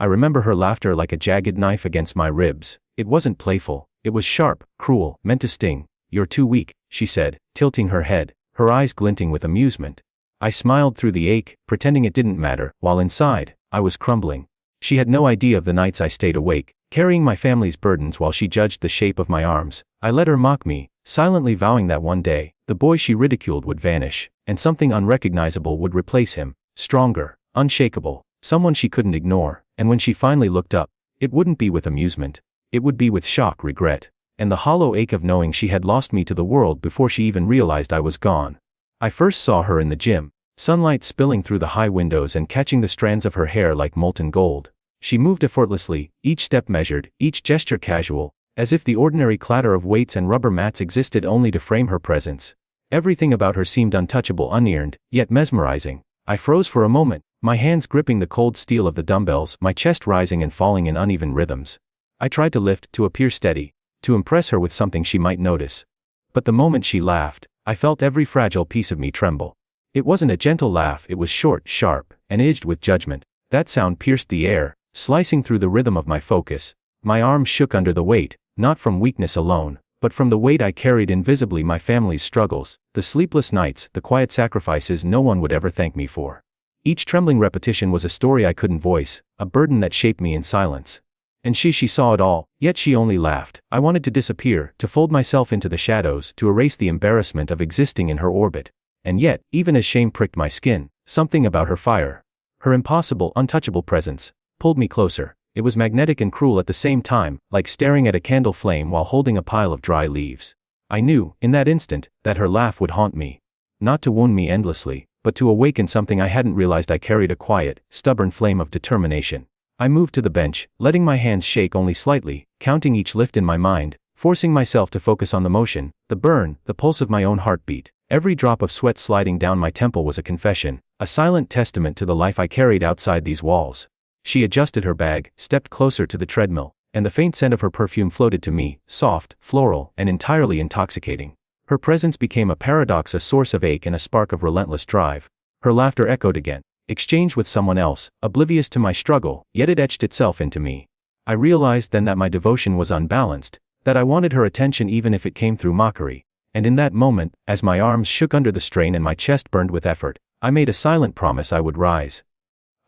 I remember her laughter like a jagged knife against my ribs. It wasn't playful, it was sharp, cruel, meant to sting. "You're too weak," she said, tilting her head, her eyes glinting with amusement. I smiled through the ache, pretending it didn't matter, while inside, I was crumbling. She had no idea of the nights I stayed awake, carrying my family's burdens while she judged the shape of my arms. I let her mock me, silently vowing that one day, the boy she ridiculed would vanish, and something unrecognizable would replace him, stronger, unshakable, someone she couldn't ignore. And when she finally looked up, it wouldn't be with amusement. It would be with shock, regret, and the hollow ache of knowing she had lost me to the world before she even realized I was gone. I first saw her in the gym, sunlight spilling through the high windows and catching the strands of her hair like molten gold. She moved effortlessly, each step measured, each gesture casual, as if the ordinary clatter of weights and rubber mats existed only to frame her presence. Everything about her seemed untouchable, unearned, yet mesmerizing. I froze for a moment, my hands gripping the cold steel of the dumbbells, my chest rising and falling in uneven rhythms. I tried to lift, to appear steady, to impress her with something she might notice. But the moment she laughed, I felt every fragile piece of me tremble. It wasn't a gentle laugh, it was short, sharp, and edged with judgment. That sound pierced the air, slicing through the rhythm of my focus. My arms shook under the weight, not from weakness alone, but from the weight I carried invisibly, my family's struggles, the sleepless nights, the quiet sacrifices no one would ever thank me for. Each trembling repetition was a story I couldn't voice, a burden that shaped me in silence. And she saw it all, yet she only laughed. I wanted to disappear, to fold myself into the shadows, to erase the embarrassment of existing in her orbit. And yet, even as shame pricked my skin, something about her fire, her impossible, untouchable presence, pulled me closer. It was magnetic and cruel at the same time, like staring at a candle flame while holding a pile of dry leaves. I knew, in that instant, that her laugh would haunt me. Not to wound me endlessly, but to awaken something I hadn't realized I carried, a quiet, stubborn flame of determination. I moved to the bench, letting my hands shake only slightly, counting each lift in my mind, forcing myself to focus on the motion, the burn, the pulse of my own heartbeat. Every drop of sweat sliding down my temple was a confession, a silent testament to the life I carried outside these walls. She adjusted her bag, stepped closer to the treadmill, and the faint scent of her perfume floated to me, soft, floral, and entirely intoxicating. Her presence became a paradox, a source of ache and a spark of relentless drive. Her laughter echoed again, exchanged with someone else, oblivious to my struggle, yet it etched itself into me. I realized then that my devotion was unbalanced, that I wanted her attention even if it came through mockery. And in that moment, as my arms shook under the strain and my chest burned with effort, I made a silent promise I would rise.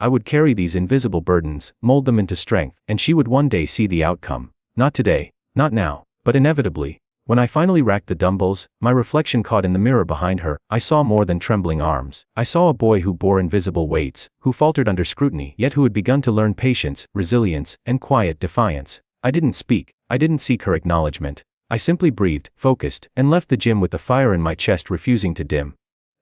I would carry these invisible burdens, mold them into strength, and she would one day see the outcome. Not today, not now, but inevitably. When I finally racked the dumbbells, my reflection caught in the mirror behind her, I saw more than trembling arms. I saw a boy who bore invisible weights, who faltered under scrutiny, yet who had begun to learn patience, resilience, and quiet defiance. I didn't speak, I didn't seek her acknowledgement. I simply breathed, focused, and left the gym with the fire in my chest refusing to dim.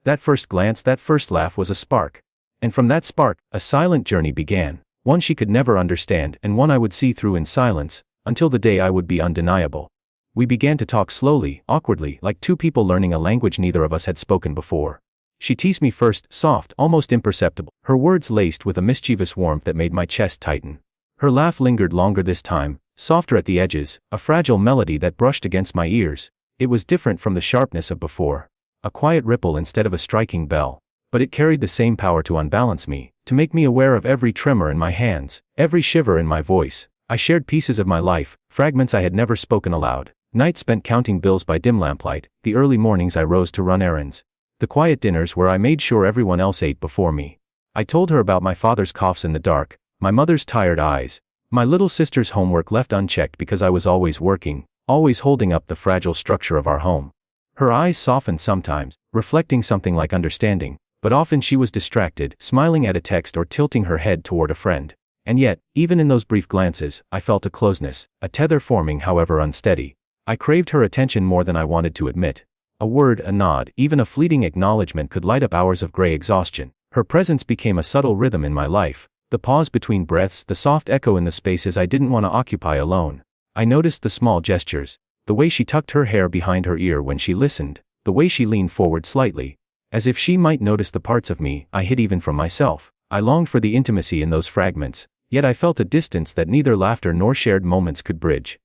That first glance, that first laugh was a spark. And from that spark, a silent journey began, one she could never understand and one I would see through in silence, until the day I would be undeniable. We began to talk slowly, awkwardly, like two people learning a language neither of us had spoken before. She teased me first, soft, almost imperceptible, her words laced with a mischievous warmth that made my chest tighten. Her laugh lingered longer this time, softer at the edges, a fragile melody that brushed against my ears. It was different from the sharpness of before, a quiet ripple instead of a striking bell. But it carried the same power to unbalance me, to make me aware of every tremor in my hands, every shiver in my voice. I shared pieces of my life, fragments I had never spoken aloud. Nights spent counting bills by dim lamplight, the early mornings I rose to run errands, the quiet dinners where I made sure everyone else ate before me. I told her about my father's coughs in the dark, my mother's tired eyes, my little sister's homework left unchecked because I was always working, always holding up the fragile structure of our home. Her eyes softened sometimes, reflecting something like understanding. But often she was distracted, smiling at a text or tilting her head toward a friend. And yet, even in those brief glances, I felt a closeness, a tether forming however unsteady. I craved her attention more than I wanted to admit. A word, a nod, even a fleeting acknowledgement could light up hours of gray exhaustion. Her presence became a subtle rhythm in my life, the pause between breaths, the soft echo in the spaces I didn't want to occupy alone. I noticed the small gestures, the way she tucked her hair behind her ear when she listened, the way she leaned forward slightly, as if she might notice the parts of me I hid even from myself. I longed for the intimacy in those fragments, yet I felt a distance that neither laughter nor shared moments could bridge.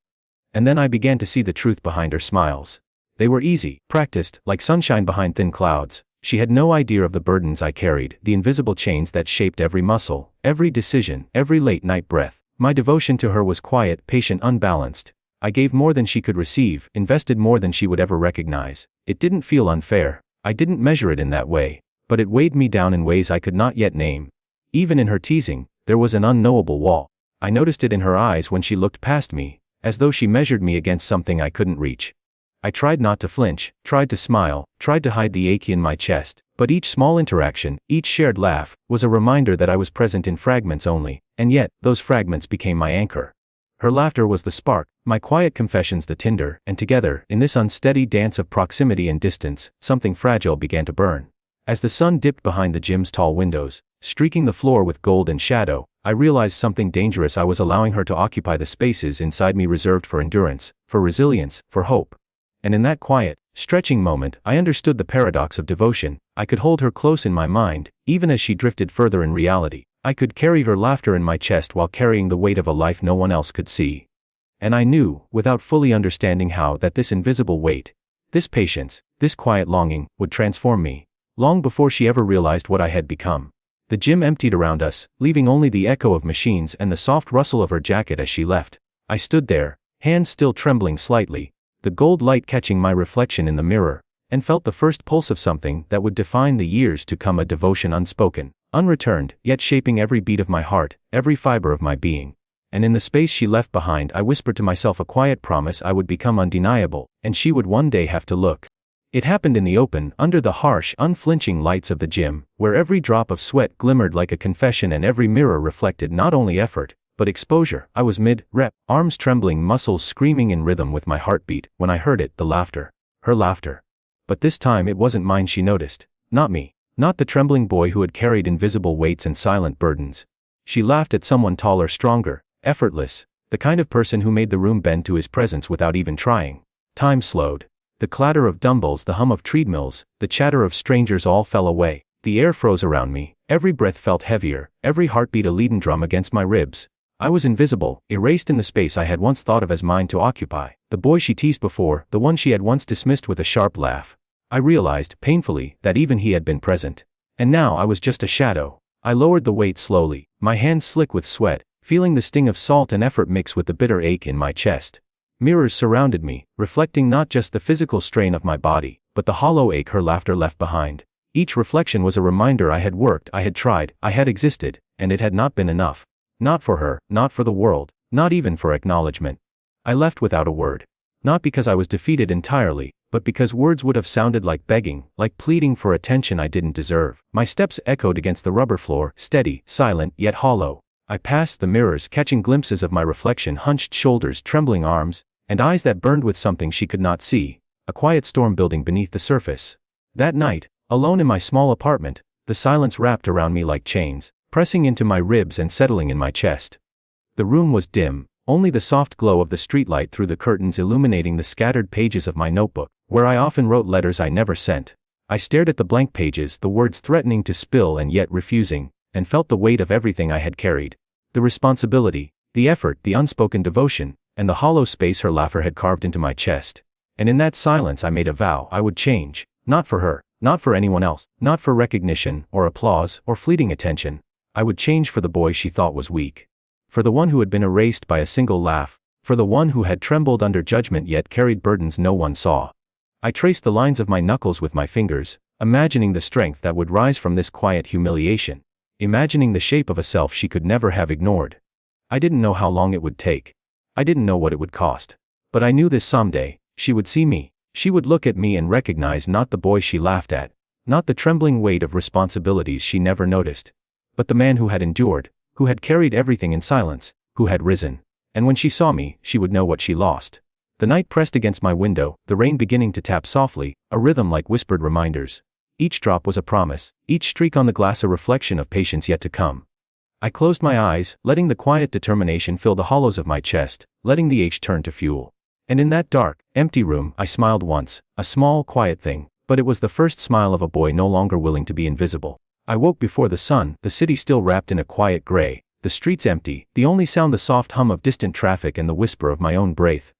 And then I began to see the truth behind her smiles. They were easy, practiced, like sunshine behind thin clouds. She had no idea of the burdens I carried, the invisible chains that shaped every muscle, every decision, every late-night breath. My devotion to her was quiet, patient, unbalanced. I gave more than she could receive, invested more than she would ever recognize. It didn't feel unfair. I didn't measure it in that way, but it weighed me down in ways I could not yet name. Even in her teasing, there was an unknowable wall. I noticed it in her eyes when she looked past me, as though she measured me against something I couldn't reach. I tried not to flinch, tried to smile, tried to hide the ache in my chest, but each small interaction, each shared laugh, was a reminder that I was present in fragments only, and yet, those fragments became my anchor. Her laughter was the spark, my quiet confessions the tinder, and together, in this unsteady dance of proximity and distance, something fragile began to burn. As the sun dipped behind the gym's tall windows, streaking the floor with gold and shadow, I realized something dangerous. I was allowing her to occupy the spaces inside me reserved for endurance, for resilience, for hope. And in that quiet, stretching moment, I understood the paradox of devotion. I could hold her close in my mind, even as she drifted further in reality. I could carry her laughter in my chest while carrying the weight of a life no one else could see. And I knew, without fully understanding how, that this invisible weight, this patience, this quiet longing, would transform me, long before she ever realized what I had become. The gym emptied around us, leaving only the echo of machines and the soft rustle of her jacket as she left. I stood there, hands still trembling slightly, the gold light catching my reflection in the mirror, and felt the first pulse of something that would define the years to come, a devotion unspoken, unreturned, yet shaping every beat of my heart, every fiber of my being. And in the space she left behind, I whispered to myself a quiet promise: I would become undeniable, and she would one day have to look. It happened in the open, under the harsh, unflinching lights of the gym, where every drop of sweat glimmered like a confession and every mirror reflected not only effort, but exposure. I was mid-rep, arms trembling, muscles screaming in rhythm with my heartbeat, when I heard it, the laughter. Her laughter. But this time it wasn't mine she noticed. Not me. Not the trembling boy who had carried invisible weights and silent burdens. She laughed at someone taller, stronger, effortless, the kind of person who made the room bend to his presence without even trying. Time slowed. The clatter of dumbbells, the hum of treadmills, the chatter of strangers all fell away. The air froze around me, every breath felt heavier, every heartbeat a leaden drum against my ribs. I was invisible, erased in the space I had once thought of as mine to occupy. The boy she teased before, the one she had once dismissed with a sharp laugh. I realized, painfully, that even he had been present. And now I was just a shadow. I lowered the weight slowly, my hands slick with sweat, feeling the sting of salt and effort mix with the bitter ache in my chest. Mirrors surrounded me, reflecting not just the physical strain of my body, but the hollow ache her laughter left behind. Each reflection was a reminder I had worked, I had tried, I had existed, and it had not been enough. Not for her, not for the world, not even for acknowledgement. I left without a word. Not because I was defeated entirely, but because words would have sounded like begging, like pleading for attention I didn't deserve. My steps echoed against the rubber floor, steady, silent, yet hollow. I passed the mirrors, catching glimpses of my reflection, hunched shoulders, trembling arms, and eyes that burned with something she could not see, a quiet storm building beneath the surface. That night, alone in my small apartment, the silence wrapped around me like chains, pressing into my ribs and settling in my chest. The room was dim, only the soft glow of the streetlight through the curtains illuminating the scattered pages of my notebook, where I often wrote letters I never sent. I stared at the blank pages, the words threatening to spill and yet refusing, and felt the weight of everything I had carried. The responsibility, the effort, the unspoken devotion, and the hollow space her laughter had carved into my chest. And in that silence I made a vow: I would change, not for her, not for anyone else, not for recognition, or applause, or fleeting attention. I would change for the boy she thought was weak. For the one who had been erased by a single laugh, for the one who had trembled under judgment yet carried burdens no one saw. I traced the lines of my knuckles with my fingers, imagining the strength that would rise from this quiet humiliation, imagining the shape of a self she could never have ignored. I didn't know how long it would take. I didn't know what it would cost. But I knew this someday, she would see me. She would look at me and recognize not the boy she laughed at, not the trembling weight of responsibilities she never noticed, but the man who had endured, who had carried everything in silence, who had risen. And when she saw me, she would know what she lost. The night pressed against my window, the rain beginning to tap softly, a rhythm like whispered reminders. Each drop was a promise, each streak on the glass a reflection of patience yet to come. I closed my eyes, letting the quiet determination fill the hollows of my chest, letting the ache turn to fuel. And in that dark, empty room, I smiled once, a small, quiet thing, but it was the first smile of a boy no longer willing to be invisible. I woke before the sun, the city still wrapped in a quiet gray, the streets empty, the only sound the soft hum of distant traffic and the whisper of my own breath.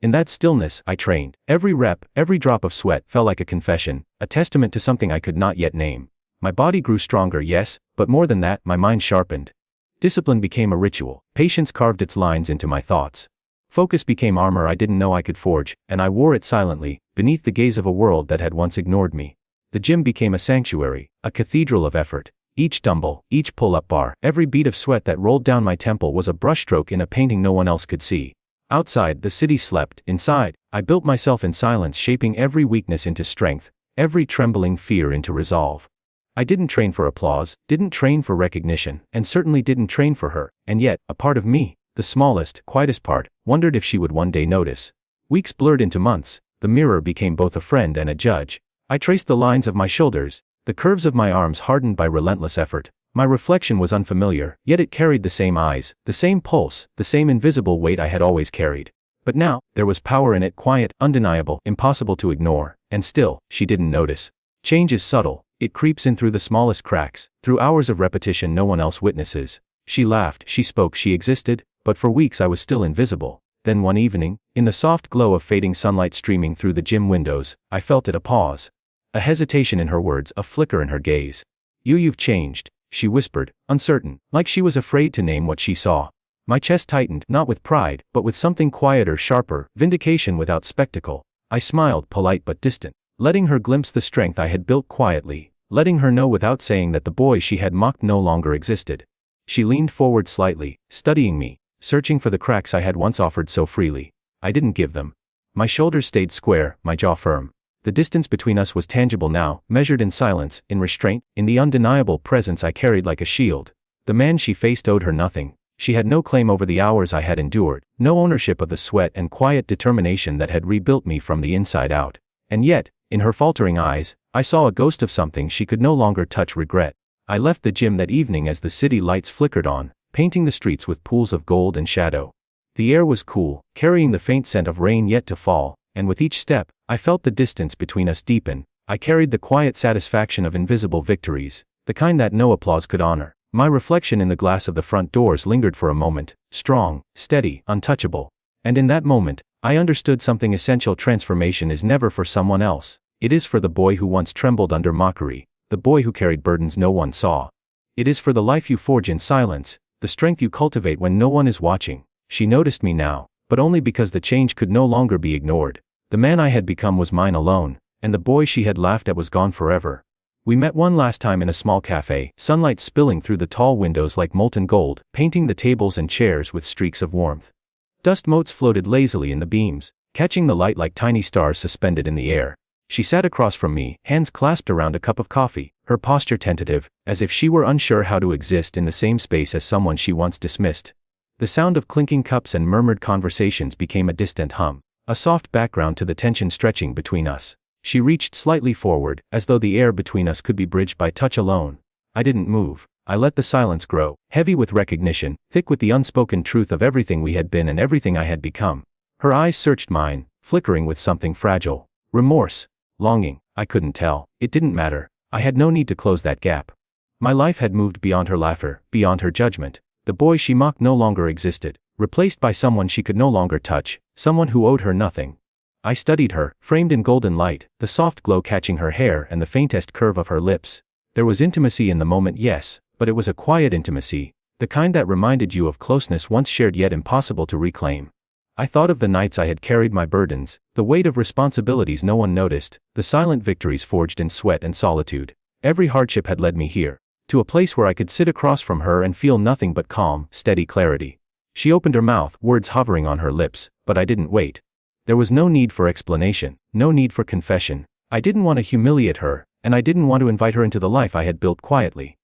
In that stillness, I trained. Every rep, every drop of sweat felt like a confession, a testament to something I could not yet name. My body grew stronger, yes, but more than that, my mind sharpened. Discipline became a ritual. Patience carved its lines into my thoughts. Focus became armor I didn't know I could forge, and I wore it silently, beneath the gaze of a world that had once ignored me. The gym became a sanctuary, a cathedral of effort. Each dumbbell, each pull-up bar, every bead of sweat that rolled down my temple was a brushstroke in a painting no one else could see. Outside, the city slept. Inside, I built myself in silence, shaping every weakness into strength, every trembling fear into resolve. I didn't train for applause, didn't train for recognition, and certainly didn't train for her, and yet, a part of me, the smallest, quietest part, wondered if she would one day notice. Weeks blurred into months. The mirror became both a friend and a judge. I traced the lines of my shoulders, the curves of my arms hardened by relentless effort. My reflection was unfamiliar, yet it carried the same eyes, the same pulse, the same invisible weight I had always carried. But now, there was power in it, quiet, undeniable, impossible to ignore, and still, she didn't notice. Change is subtle. It creeps in through the smallest cracks, through hours of repetition no one else witnesses. She laughed, she spoke, she existed, but for weeks I was still invisible. Then one evening, in the soft glow of fading sunlight streaming through the gym windows, I felt it, a pause. A hesitation in her words, a flicker in her gaze. You've changed, she whispered, uncertain, like she was afraid to name what she saw. My chest tightened, not with pride, but with something quieter, sharper, vindication without spectacle. I smiled, polite but distant, letting her glimpse the strength I had built quietly, letting her know without saying that the boy she had mocked no longer existed. She leaned forward slightly, studying me, searching for the cracks I had once offered so freely. I didn't give them. My shoulders stayed square, my jaw firm. The distance between us was tangible now, measured in silence, in restraint, in the undeniable presence I carried like a shield. The man she faced owed her nothing. She had no claim over the hours I had endured, no ownership of the sweat and quiet determination that had rebuilt me from the inside out. And yet, in her faltering eyes, I saw a ghost of something she could no longer touch: regret. I left the gym that evening as the city lights flickered on, painting the streets with pools of gold and shadow. The air was cool, carrying the faint scent of rain yet to fall, and with each step, I felt the distance between us deepen. I carried the quiet satisfaction of invisible victories, the kind that no applause could honor. My reflection in the glass of the front doors lingered for a moment, strong, steady, untouchable. And in that moment, I understood something essential: transformation is never for someone else. It is for the boy who once trembled under mockery, the boy who carried burdens no one saw. It is for the life you forge in silence, the strength you cultivate when no one is watching. She noticed me now, but only because the change could no longer be ignored. The man I had become was mine alone, and the boy she had laughed at was gone forever. We met one last time in a small cafe, sunlight spilling through the tall windows like molten gold, painting the tables and chairs with streaks of warmth. Dust motes floated lazily in the beams, catching the light like tiny stars suspended in the air. She sat across from me, hands clasped around a cup of coffee, her posture tentative, as if she were unsure how to exist in the same space as someone she once dismissed. The sound of clinking cups and murmured conversations became a distant hum, a soft background to the tension stretching between us. She reached slightly forward, as though the air between us could be bridged by touch alone. I didn't move. I let the silence grow, heavy with recognition, thick with the unspoken truth of everything we had been and everything I had become. Her eyes searched mine, flickering with something fragile. Remorse. Longing. I couldn't tell. It didn't matter. I had no need to close that gap. My life had moved beyond her laughter, beyond her judgment. The boy she mocked no longer existed, replaced by someone she could no longer touch, someone who owed her nothing. I studied her, framed in golden light, the soft glow catching her hair and the faintest curve of her lips. There was intimacy in the moment, yes, but it was a quiet intimacy, the kind that reminded you of closeness once shared yet impossible to reclaim. I thought of the nights I had carried my burdens, the weight of responsibilities no one noticed, the silent victories forged in sweat and solitude. Every hardship had led me here, to a place where I could sit across from her and feel nothing but calm, steady clarity. She opened her mouth, words hovering on her lips, but I didn't wait. There was no need for explanation, no need for confession. I didn't want to humiliate her, and I didn't want to invite her into the life I had built quietly.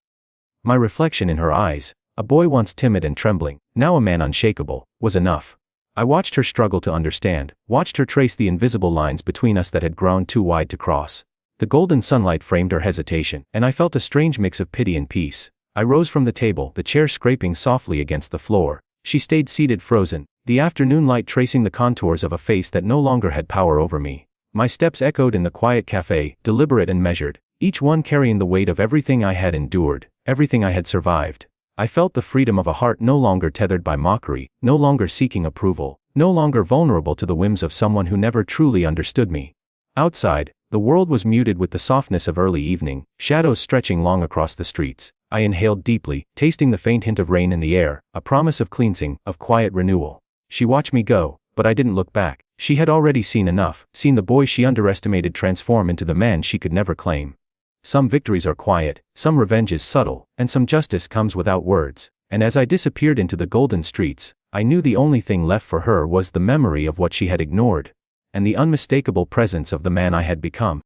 My reflection in her eyes, a boy once timid and trembling, now a man unshakable, was enough. I watched her struggle to understand, watched her trace the invisible lines between us that had grown too wide to cross. The golden sunlight framed her hesitation, and I felt a strange mix of pity and peace. I rose from the table, the chair scraping softly against the floor. She stayed seated, frozen, the afternoon light tracing the contours of a face that no longer had power over me. My steps echoed in the quiet cafe, deliberate and measured, each one carrying the weight of everything I had endured, everything I had survived. I felt the freedom of a heart no longer tethered by mockery, no longer seeking approval, No longer vulnerable to the whims of someone who never truly understood me. Outside, the world was muted with the softness of early evening, shadows stretching long across the streets. I inhaled deeply, tasting the faint hint of rain in the air, a promise of cleansing, of quiet renewal. She watched me go, but I didn't look back. She had already seen enough, seen the boy she underestimated transform into the man she could never claim. Some victories are quiet, some revenge is subtle, and some justice comes without words. And as I disappeared into the golden streets, I knew the only thing left for her was the memory of what she had ignored, and the unmistakable presence of the man I had become.